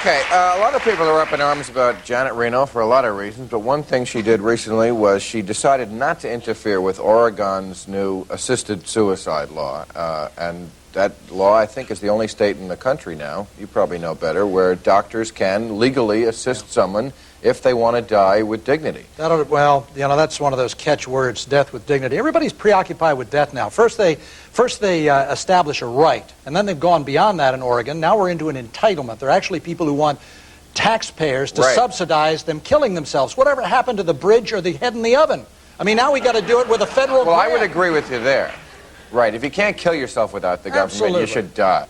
Okay, a lot of people are up in arms about Janet Reno for a lot of reasons, but one thing she did recently was she decided not to interfere with Oregon's new assisted suicide law. And that law, I think, is the only state in the country now, you probably know better, where doctors can legally assist someone if they want to die with dignity. Well, you know, that's one of those catchwords, death with dignity. Everybody's preoccupied with death now. First they establish a right, and then they've gone beyond that in Oregon. Now we're into an entitlement. There are actually people who want taxpayers to subsidize them killing themselves. Whatever happened to the bridge or the head in the oven? I mean, now we got to do it with a federal Well, grant. I would agree with you there. Right, if you can't kill yourself without the government, Absolutely. you should die.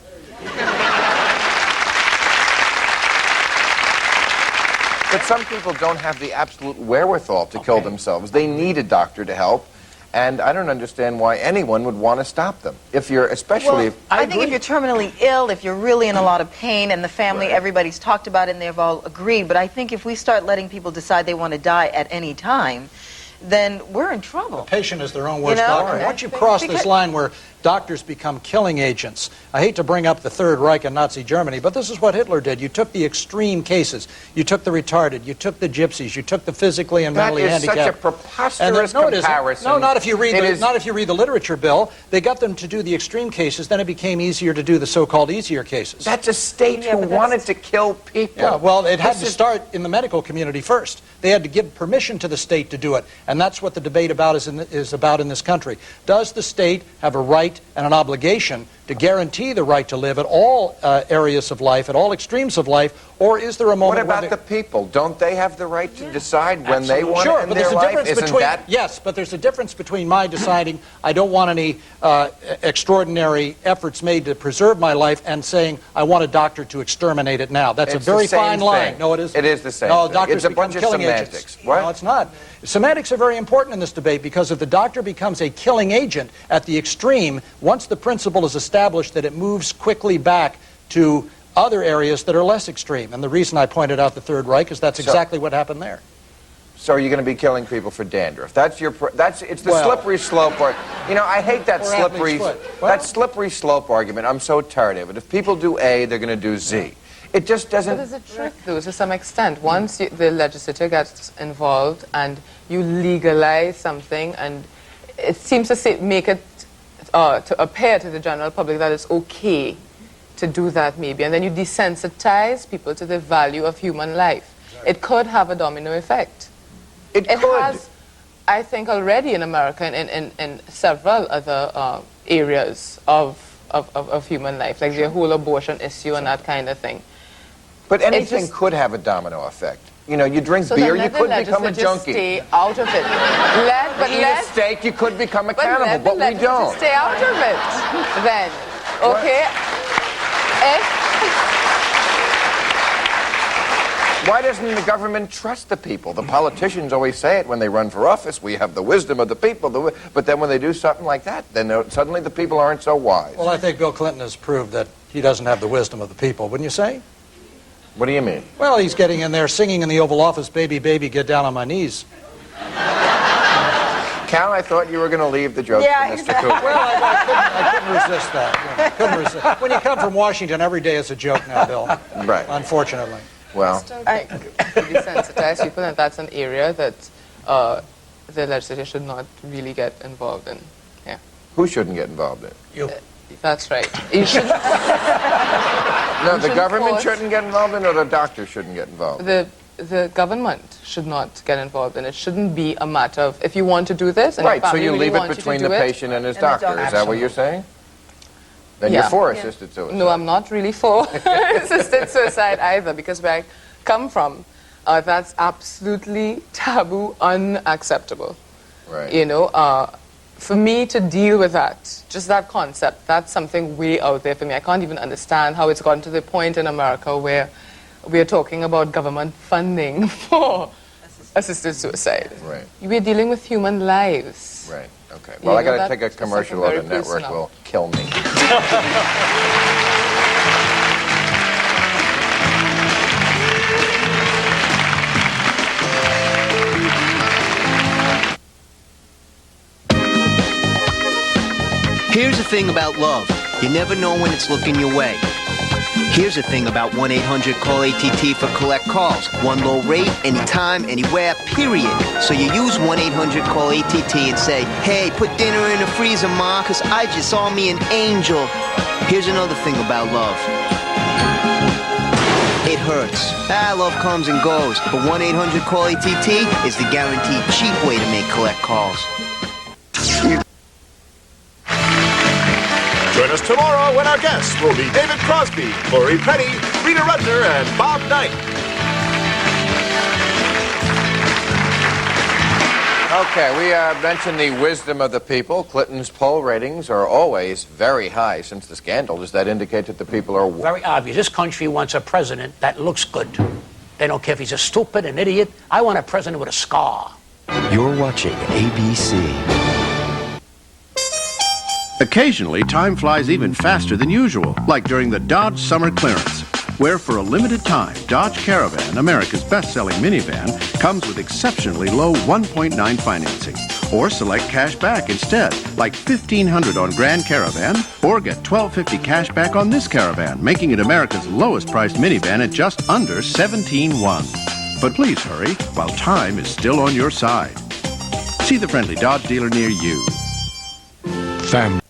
But some people don't have the absolute wherewithal to kill themselves. They need a doctor to help, and I don't understand why anyone would want to stop them. If you're, especially if... I think if you're terminally ill, if you're really in a lot of pain, and the family, everybody's talked about it and they've all agreed, but I think if we start letting people decide they want to die at any time, then we're in trouble. The patient is their own worst doctor. Once you cross this line where doctors become killing agents, I hate to bring up the Third Reich and Nazi Germany, but this is what Hitler did. You took the extreme cases. You took the retarded. You took the gypsies. You took the physically and mentally handicapped. That is such a preposterous comparison. No, not if you read the literature, Bill. They got them to do the extreme cases, then it became easier to do the so-called easier cases. That's a state who wanted to kill people. Yeah, well, it had to start in the medical community first. They had to give permission to the state to do it, and that's what the debate is about in this country. Does the state have a right and an obligation to guarantee the right to live at all areas of life, at all extremes of life, or is there a moment... What about the people? Don't they have the right to decide when they want to end but their life? Yes, but there's a difference between my deciding I don't want any extraordinary efforts made to preserve my life and saying I want a doctor to exterminate it now. That's a very fine line. No, it isn't. It is the same No, thing. doctors It's a become bunch of killing semantics. agents. What? No, it's not. Semantics are very important in this debate because if the doctor becomes a killing agent at the extreme, once the principle is established that it moves quickly back to other areas that are less extreme. And the reason I pointed out the Third Reich is that's exactly what happened there. So you're going to be killing people for dandruff. It's the slippery slope. You know, I hate that slippery slope argument. I'm so tired of it. If people do A, they're going to do Z. It just doesn't... But there's a trick, though, to some extent. Once the legislature gets involved and you legalize something, and it seems to make it to appear to the general public that it's okay to do that, maybe, and then you desensitize people to the value of human life. Exactly. It could have a domino effect. It could. Has, I think, already in America and in several other areas of human life, like the whole abortion issue and that kind of thing. But anything could have a domino effect. You know, you drink beer, you could become a junkie. Stay out of it. Eat a steak, you could become a cannibal, but we don't. Stay out of it, then. Okay? Why doesn't the government trust the people? The politicians always say it when they run for office. We have the wisdom of the people. But then when they do something like that, then suddenly the people aren't so wise. Well, I think Bill Clinton has proved that he doesn't have the wisdom of the people, wouldn't you say? What do you mean? Well, he's getting in there singing in the Oval Office, "Baby, baby, get down on my knees." Cal, I thought you were going to leave the joke to Mr. Cooper. Well, I couldn't resist that. You know, couldn't resist. When you come from Washington, every day is a joke now, Bill. Right. Unfortunately. Well, I desensitize people, and that's an area that the legislature should not really get involved in. Yeah. Who shouldn't get involved in? You. That's right. You should. No, the government shouldn't get involved in, or the doctor shouldn't get involved. The government should not get involved in it. Shouldn't be a matter of if you want to do this. And right. So you leave it between the patient and his doctor. Is that what you're saying? Then you're for assisted suicide. No, I'm not really for assisted suicide either, because where I come from, that's absolutely taboo, unacceptable. Right. You know, for me to deal with that, just that concept, that's something way out there for me. I can't even understand how it's gotten to the point in America where we're talking about government funding for assisted suicide. Right. We're dealing with human lives. Right. Okay. Well, I got to take a commercial or the network will kill me. Here's the thing about love. You never know when it's looking your way. Here's the thing about 1-800-CALL-ATT for collect calls. One low rate, anytime, anywhere, period. So you use 1-800-CALL-ATT and say, hey, put dinner in the freezer, Ma, 'cause I just saw me an angel. Here's another thing about love. It hurts. Love comes and goes. But 1-800-CALL-ATT is the guaranteed cheap way to make collect calls. Join us tomorrow when our guests will be David Crosby, Lori Petty, Rita Rudner, and Bob Knight. Okay, we mentioned the wisdom of the people. Clinton's poll ratings are always very high since the scandal. Does that indicate that the people are... Very obvious. This country wants a president that looks good. They don't care if he's a stupid, an idiot. I want a president with a scar. You're watching ABC. Occasionally, time flies even faster than usual, like during the Dodge Summer Clearance, where for a limited time, Dodge Caravan, America's best-selling minivan, comes with exceptionally low 1.9 financing. Or select cash back instead, like $1,500 on Grand Caravan, or get $1,250 cash back on this Caravan, making it America's lowest-priced minivan at just under $17,100. But please hurry, while time is still on your side. See the friendly Dodge dealer near you. Family.